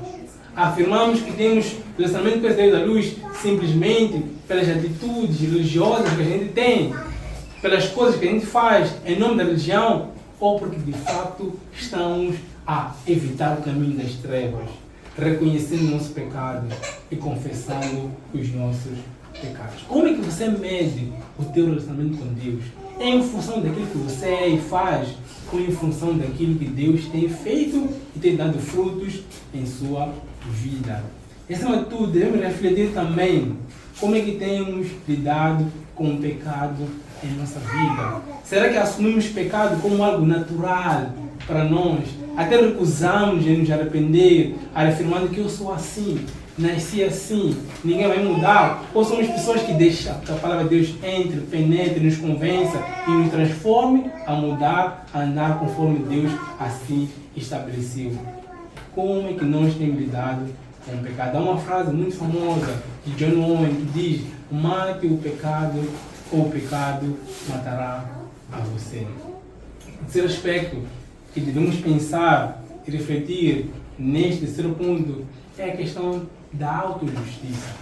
Afirmamos que temos relacionamento com esse Deus da luz simplesmente pelas atitudes religiosas que a gente tem, pelas coisas que a gente faz em nome da religião, ou porque de fato estamos a evitar o caminho das trevas, reconhecendo o nosso pecado e confessando os nossos pecados. Como é que você mede o teu relacionamento com Deus? É em função daquilo que você é e faz, ou em função daquilo que Deus tem feito e tem dado frutos em sua vida? E, acima de tudo, devemos refletir também como é que temos lidado com o pecado em nossa vida. Será que assumimos pecado como algo natural para nós? Até recusamos em nos arrepender, afirmando que eu sou assim. nasci assim, ninguém vai mudar? Ou somos pessoas que deixam que a palavra de Deus entre, penetre, nos convença e nos transforme a mudar, a andar conforme Deus assim estabeleceu? Como é que nós temos lidado com o pecado? Há uma frase muito famosa de John Owen que diz: mate o pecado ou o pecado matará a você. O terceiro aspecto que devemos pensar e refletir neste terceiro ponto é a questão da autojustiça.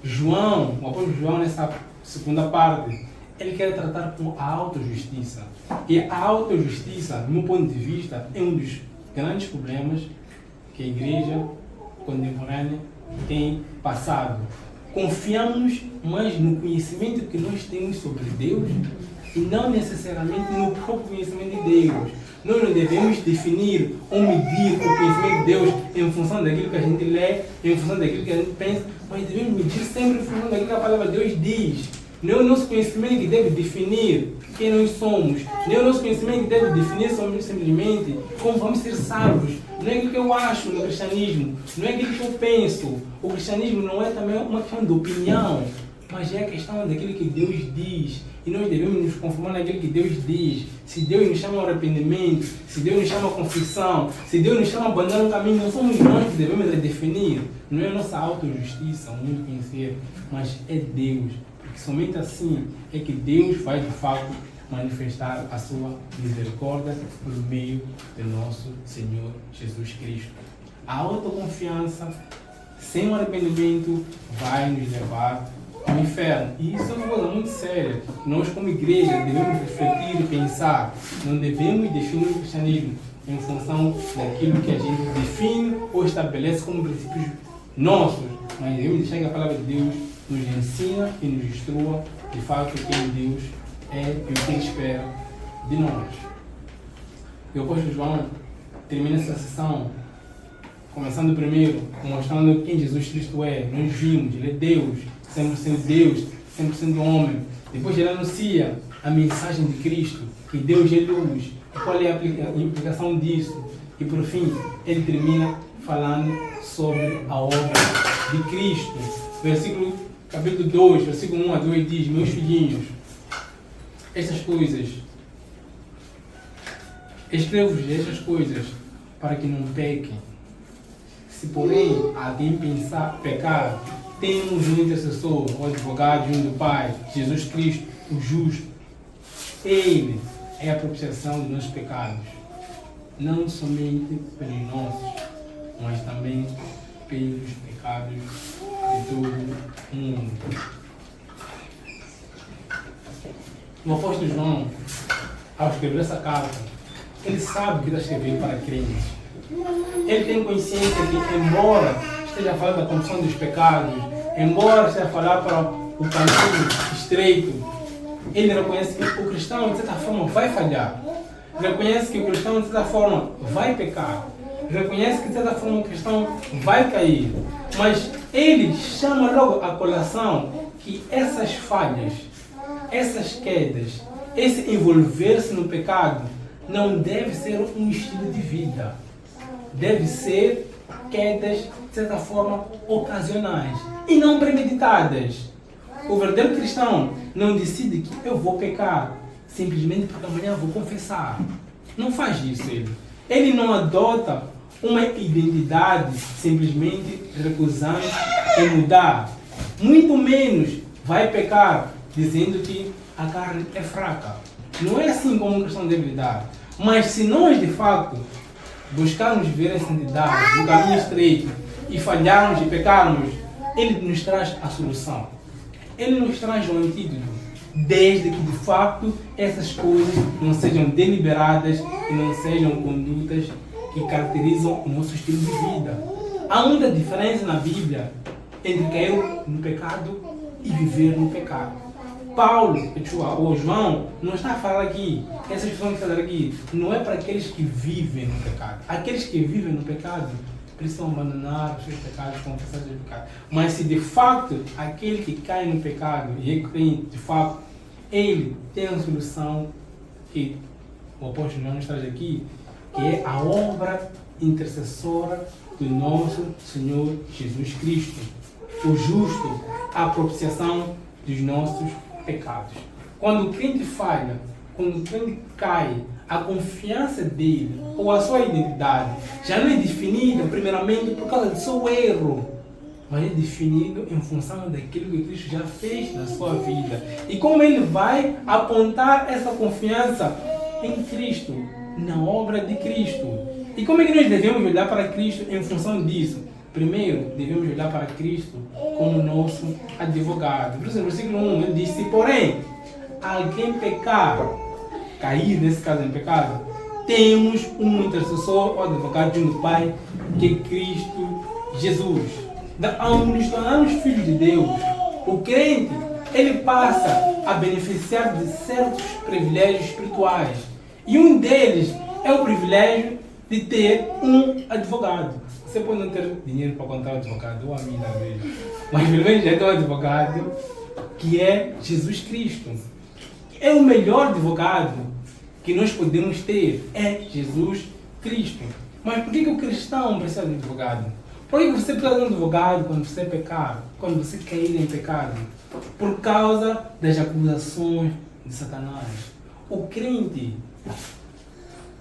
João, o apóstolo João, nessa segunda parte, ele quer tratar com a autojustiça. E a autojustiça, do meu ponto de vista, é um dos grandes problemas que a igreja contemporânea tem passado. Confiamos mais no conhecimento que nós temos sobre Deus e não necessariamente no próprio conhecimento de Deus. Nós não devemos definir ou medir o conhecimento de Deus em função daquilo que a gente lê, em função daquilo que a gente pensa, mas devemos medir sempre em função daquilo que a palavra de Deus diz. Não é o nosso conhecimento que deve definir quem nós somos. Não é o nosso conhecimento que deve definir simplesmente como vamos ser sábios. Não é aquilo que eu acho no cristianismo. Não é aquilo que eu penso. O cristianismo não é também uma questão de opinião, mas é a questão daquilo que Deus diz. E nós devemos nos conformar naquilo que Deus diz. Se Deus nos chama ao arrependimento, se Deus nos chama à confissão, se Deus nos chama a abandonar um caminho, não somos nós que devemos definir. Não é a nossa autojustiça, o mundo conhecer, mas é Deus. Porque somente assim é que Deus vai de fato manifestar a sua misericórdia por meio de nosso Senhor Jesus Cristo. A autoconfiança sem o arrependimento vai nos levar ao inferno. E isso é uma coisa muito séria. Nós, como igreja, devemos refletir e pensar. Não devemos definir o cristianismo em função daquilo que a gente define ou estabelece como princípios nossos, mas devemos deixar que a palavra de Deus nos ensina e nos instrua de fato quem Deus é e o que Ele espera de nós. E o apóstolo João termina essa sessão começando primeiro mostrando quem Jesus Cristo é. Nós vimos, Ele é Deus, 100% Deus, 100% homem. Depois ele anuncia a mensagem de Cristo, que Deus é luz, e qual é a implicação disso. E por fim, ele termina falando sobre a obra de Cristo. Capítulo 2, versículo 1 a 2 diz: meus filhinhos, estas coisas, escrevo-vos estas coisas para que não pequem. Se porém alguém pensar pecar, temos um intercessor, um advogado junto do Pai, Jesus Cristo, o justo. Ele é a propiciação dos nossos pecados, não somente pelos nossos, mas também pelos pecados de todo o mundo. O apóstolo João, ao escrever essa carta, ele sabe que está escrevendo para crentes. Ele tem consciência que, embora esteja falando da confissão dos pecados, embora esteja falando para o caminho estreito, ele reconhece que o cristão, de certa forma, vai falhar. Reconhece que o cristão, de certa forma, vai pecar. Reconhece que, de certa forma, o cristão vai cair. Mas ele chama logo a colação que essas falhas, essas quedas, esse envolver-se no pecado, não deve ser um estilo de vida. Deve ser quedas, de certa forma, ocasionais e não premeditadas. O verdadeiro cristão não decide que eu vou pecar simplesmente porque amanhã vou confessar. Não faz isso ele. Ele não adota uma identidade simplesmente recusando em mudar. Muito menos vai pecar dizendo que a carne é fraca. Não é assim como um cristão deve lidar. Mas se nós, de fato, buscarmos ver a santidade no caminho estreito e falharmos e pecarmos, Ele nos traz a solução. Ele nos traz o antídoto, desde que de fato essas coisas não sejam deliberadas e não sejam condutas que caracterizam o nosso estilo de vida. Há muita diferença na Bíblia entre cair no pecado e viver no pecado. Paulo, ou João, não está a falar aqui, essa expressão que está aqui, não é para aqueles que vivem no pecado. Aqueles que vivem no pecado precisam abandonar os seus pecados, confessar os seus pecados. Mas se de fato aquele que cai no pecado e é crente, de fato, ele tem a solução que o apóstolo João nos traz aqui, que é a obra intercessora do nosso Senhor Jesus Cristo, o justo, a propiciação dos nossos pecados. Quando o crente falha, quando o crente cai, a confiança dele ou a sua identidade já não é definida primeiramente por causa do seu erro, mas é definido em função daquilo que Cristo já fez na sua vida. E como ele vai apontar essa confiança em Cristo, na obra de Cristo. E como é que nós devemos olhar para Cristo em função disso? Primeiro, devemos olhar para Cristo como nosso advogado. Por isso, no versículo 1, ele diz: se porém alguém pecar, cair nesse caso em pecado, temos um intercessor ou advogado junto do Pai, que é Cristo Jesus. Ao nos tornarmos filhos de Deus, o crente, ele passa a beneficiar de certos privilégios espirituais. E um deles é o privilégio de ter um advogado. Você pode não ter dinheiro para contar o advogado, ou a mim na vida, mas pelo menos já tem um advogado, que é Jesus Cristo. É o melhor advogado que nós podemos ter, é Jesus Cristo. Mas por que o cristão precisa de um advogado? Por que você precisa de um advogado quando você pecar, quando você cair em pecado? Por causa das acusações de Satanás. O crente,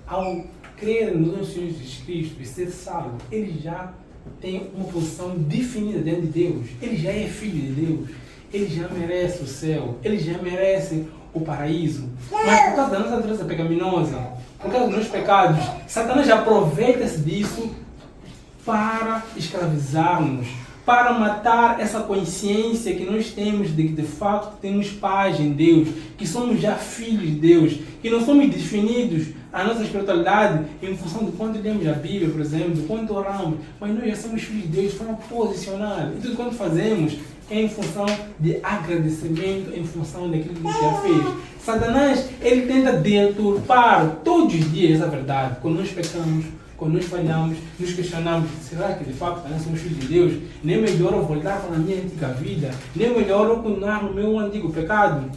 ao crer no nosso Senhor Jesus Cristo e ser salvo, ele já tem uma posição definida dentro de Deus. Ele já é filho de Deus. Ele já merece o céu. Ele já merece o paraíso. Mas por causa da nossa natureza pecaminosa, por causa dos nossos pecados, Satanás aproveita-se disso para escravizar-nos, para matar essa consciência que nós temos de que de fato temos paz em Deus, que somos já filhos de Deus, que não somos definidos a nossa espiritualidade em função de quanto lemos a Bíblia, por exemplo, de quanto oramos, mas nós já somos filhos de Deus de forma posicional. E tudo quanto fazemos é em função de agradecimento, em função daquilo que Deus já fez. Satanás, ele tenta deturpar todos os dias a verdade. Quando nós pecamos, quando nós falhamos, nos questionamos: será que de fato nós somos filhos de Deus? Nem é melhor eu voltar para a minha antiga vida? Nem é melhor eu continuar no meu antigo pecado?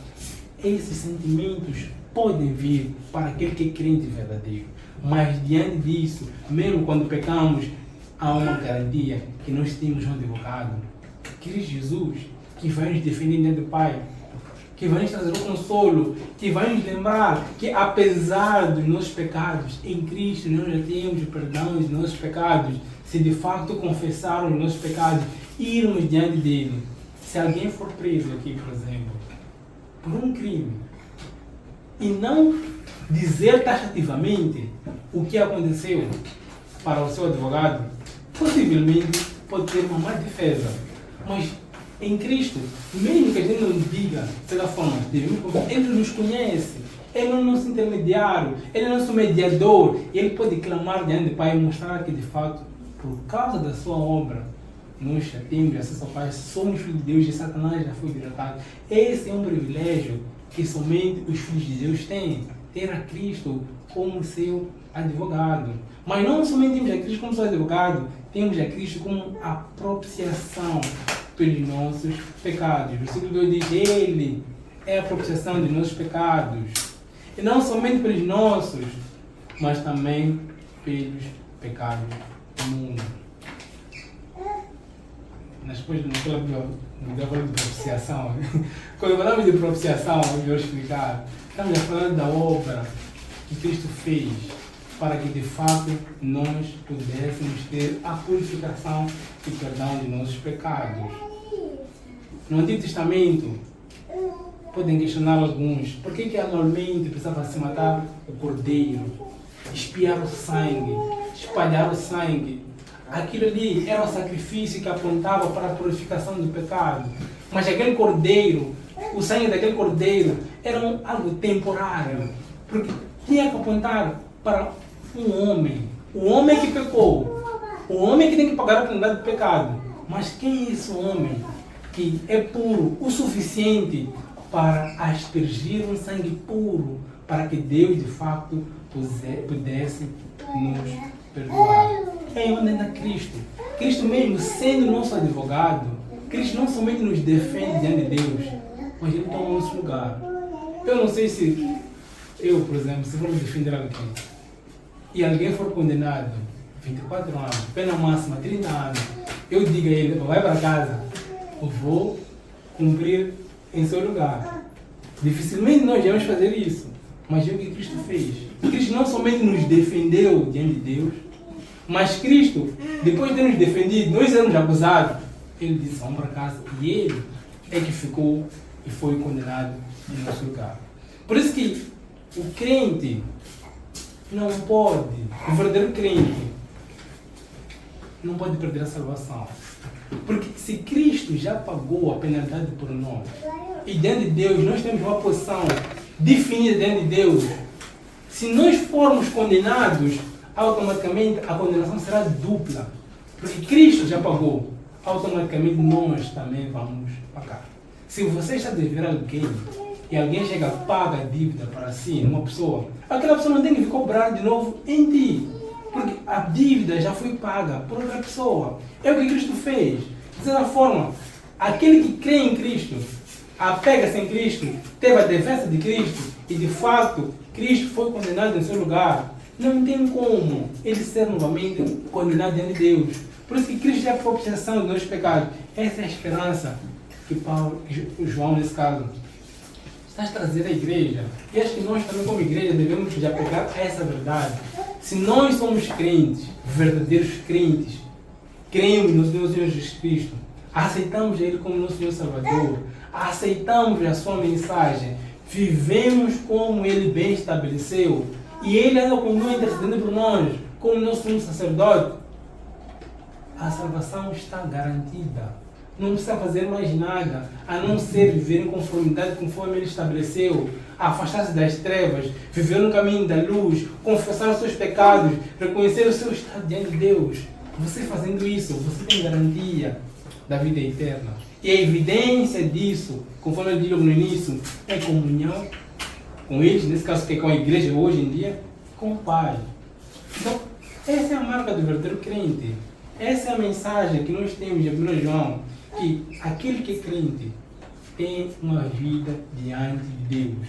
Esses sentimentos podem vir para aquele que é crente verdadeiro. Mas diante disso, mesmo quando pecamos, há uma garantia que nós temos um advogado, Cristo Jesus, que vai nos defender diante do Pai, que vai nos trazer o consolo, que vai nos lembrar que apesar dos nossos pecados, em Cristo nós já temos o perdão dos nossos pecados, se de fato confessarmos os nossos pecados, irmos diante dele. Se alguém for preso aqui, por exemplo, por um crime, e não dizer taxativamente o que aconteceu para o seu advogado, possivelmente pode ter uma má defesa. Mas em Cristo, mesmo que a gente não diga, de certa forma, ele nos conhece, ele é o nosso intermediário, ele é o nosso mediador, e ele pode clamar diante do Pai e mostrar que de fato, por causa da sua obra, nós já temos acesso ao Pai, somos filhos de Deus e Satanás já foi derrotado. Esse é um privilégio que somente os filhos de Deus têm, ter a Cristo como seu advogado. Mas não somente temos a Cristo como seu advogado, temos a Cristo como a propiciação pelos nossos pecados. O versículo 2 diz: Ele é a propiciação dos nossos pecados. E não somente pelos nossos, mas também pelos pecados do mundo. Naquela falando de propiciação, quando falamos de propiciação, eu vou explicar, estamos falando da obra que Cristo fez para que de fato nós pudéssemos ter a purificação e perdão de nossos pecados. No Antigo Testamento, podem questionar alguns, por que anualmente precisava se matar o cordeiro, espiar o sangue, espalhar o sangue? Aquilo ali era o sacrifício que apontava para a purificação do pecado. Mas aquele cordeiro, o sangue daquele cordeiro, era algo temporário. Porque tinha que apontar para um homem. O homem que pecou. O homem que tem que pagar a penalidade do pecado. Mas quem é esse homem que é puro o suficiente para aspergir um sangue puro, para que Deus de fato pudesse nos perdoar? É onde anda Cristo. Cristo mesmo sendo nosso advogado, Cristo não somente nos defende diante de Deus, mas Ele toma o nosso lugar. Eu não sei se eu, por exemplo, se for me defender alguém e alguém for condenado, 24 anos, pena máxima 30 anos, eu digo a ele, vai para casa, eu vou cumprir em seu lugar. Dificilmente nós vamos fazer isso, mas é o que Cristo fez. Cristo não somente nos defendeu diante de Deus, mas Cristo, depois de nos defendido, nós éramos acusados, ele disse, vamos para casa, e ele é que ficou e foi condenado em nosso lugar. Por isso que o crente não pode, o verdadeiro crente, não pode perder a salvação. Porque se Cristo já pagou a penalidade por nós, e diante de Deus nós temos uma posição definida diante de Deus, se nós formos condenados, automaticamente a condenação será dupla. Porque Cristo já pagou, automaticamente nós também vamos pagar. Se você está a dever alguém, e alguém chega e paga a dívida para si, uma pessoa, aquela pessoa não tem que cobrar de novo em ti. Porque a dívida já foi paga por outra pessoa. É o que Cristo fez. De certa forma, aquele que crê em Cristo, apega-se em Cristo, teve a defesa de Cristo e de fato Cristo foi condenado em seu lugar. Não tem como ele ser novamente condenado diante de Deus. Por isso que Cristo é a propiciação dos nossos pecados. Essa é a esperança que João, nesse caso, está a trazer à igreja. E acho que nós também, como igreja, devemos já pegar essa verdade. Se nós somos crentes, verdadeiros crentes, cremos no Senhor Jesus Cristo, aceitamos Ele como nosso Senhor Salvador, aceitamos a sua mensagem, vivemos como Ele bem estabeleceu, e Ele ainda continua intercedendo por nós, como nosso sumo sacerdote, a salvação está garantida. Não precisa fazer mais nada, a não ser viver em conformidade conforme Ele estabeleceu, afastar-se das trevas, viver no caminho da luz, confessar os seus pecados, reconhecer o seu estado diante de Deus. Você fazendo isso, você tem garantia da vida eterna. E a evidência disso, conforme eu digo no início, é comunhão com eles, nesse caso que é com a igreja hoje em dia, com o Pai. Então, essa é a marca do verdadeiro crente. Essa é a mensagem que nós temos em 1 João, que aquele que é crente tem uma vida diante de Deus.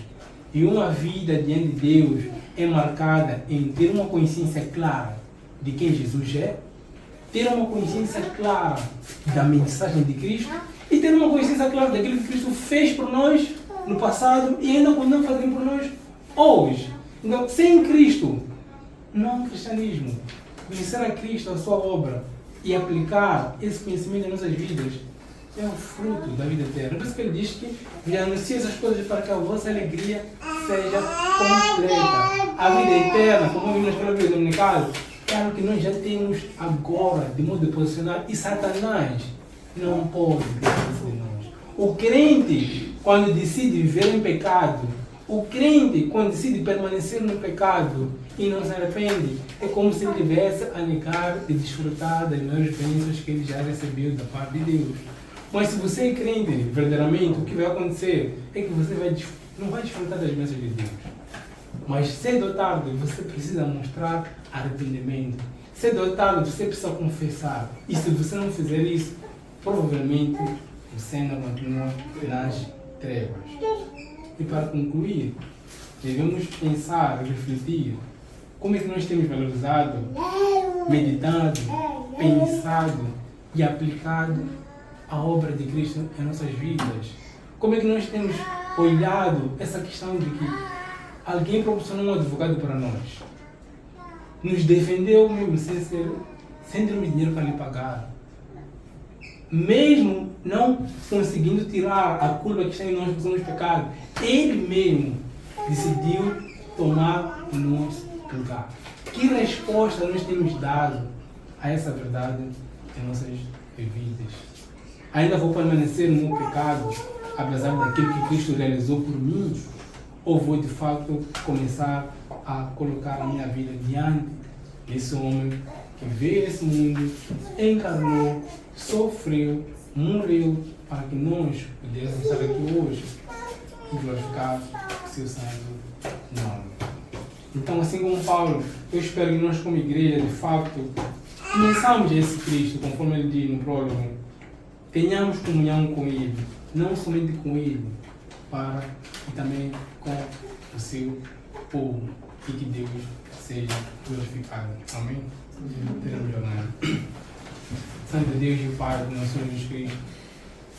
E uma vida diante de Deus é marcada em ter uma consciência clara de quem Jesus é, ter uma consciência clara da mensagem de Cristo e ter uma consciência clara daquilo que Cristo fez por nós no passado e ainda continua fazendo por nós hoje. Então, sem Cristo, não há cristianismo. Conhecer a Cristo, a sua obra e aplicar esse conhecimento nas nossas vidas é o fruto da vida eterna. Por isso que ele diz que já anuncia essas coisas para que a vossa alegria seja completa. A vida eterna, como vimos pela vida dominical, é algo que nós já temos agora, de modo posicional, e Satanás não pode ter de nós. O crente, quando decide viver em pecado, o crente, quando decide permanecer no pecado e não se arrepende, é como se ele tivesse a negar de desfrutar das maiores bênçãos que ele já recebeu da parte de Deus. Mas se você é crente, verdadeiramente, o que vai acontecer é que você não vai desfrutar das bênçãos de Deus. Mas cedo ou tarde você precisa mostrar arrependimento. Cedo ou tarde você precisa confessar. E se você não fizer isso, provavelmente você ainda continua nas trevas. E para concluir, devemos pensar, refletir, como é que nós temos valorizado, meditado, pensado e aplicado a obra de Cristo em nossas vidas. Como é que nós temos olhado essa questão de que alguém proporcionou um advogado para nós, nos defendeu mesmo sem termos dinheiro para lhe pagar, mesmo não conseguindo tirar a culpa que está em nós por sermos pecados, ele mesmo decidiu tomar o nosso lugar. Que resposta nós temos dado a essa verdade em nossas vidas? Ainda vou permanecer no meu pecado, apesar daquilo que Cristo realizou por mim? Ou vou de fato começar a colocar a minha vida diante desse homem que veio a esse mundo, encarnou, sofreu, morreu, para que nós pudéssemos estar aqui hoje e glorificar o seu santo nome. Então, assim como Paulo, eu espero que nós como igreja, de fato, conheçamos esse Cristo, conforme ele diz no prólogo, tenhamos comunhão com Ele, não somente com Ele, e também com o seu povo, e que Deus seja glorificado. Amém? Teremos orar. Santo Deus e Pai do nosso Senhor Jesus Cristo,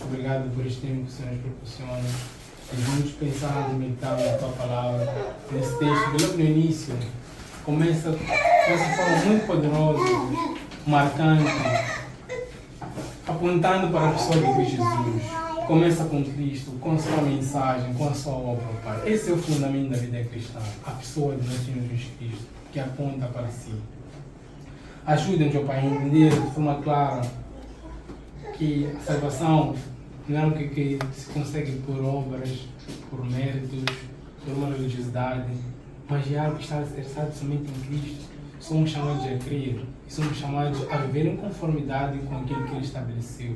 obrigado por este tempo que o Senhor nos proporciona. E vamos pensar e meditar na Tua Palavra. Nesse texto, logo no início, começa de uma forma muito poderosa, marcante, apontando para a pessoa de Cristo Jesus. Começa com Cristo, com a sua mensagem, com a sua obra, Pai. Esse é o fundamento da vida cristã, a pessoa do nosso Senhor Jesus Cristo, que aponta para si. Ajuda-nos, ó Pai, a entender de forma clara que a salvação não é algo que se consegue por obras, por méritos, por uma religiosidade, mas é algo que está alicerçado somente em Cristo. Somos chamados a crer e somos chamados a viver em conformidade com aquilo que Ele estabeleceu.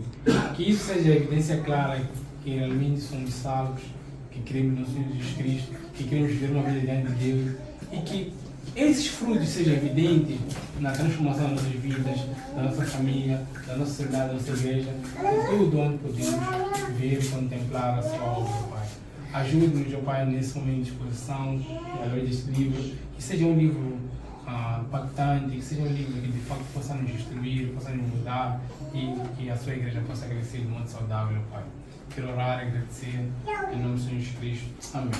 Que isso seja a evidência clara que realmente somos salvos, que cremos no Senhor Jesus Cristo, que queremos viver uma vida diante de Deus e que esses frutos sejam evidentes na transformação das nossas vidas, da nossa família, da nossa sociedade, da nossa igreja, em tudo onde podemos ver e contemplar a sua obra, Pai. Ajude-nos, ó Pai, nesse momento de exposição, através deste livro, que seja um livro impactante, que seja um livro que de facto possa nos instruir, possa nos mudar e que a sua igreja possa crescer de modo saudável, Pai. Quero orar e agradecer em nome do Senhor Jesus Cristo. Amém.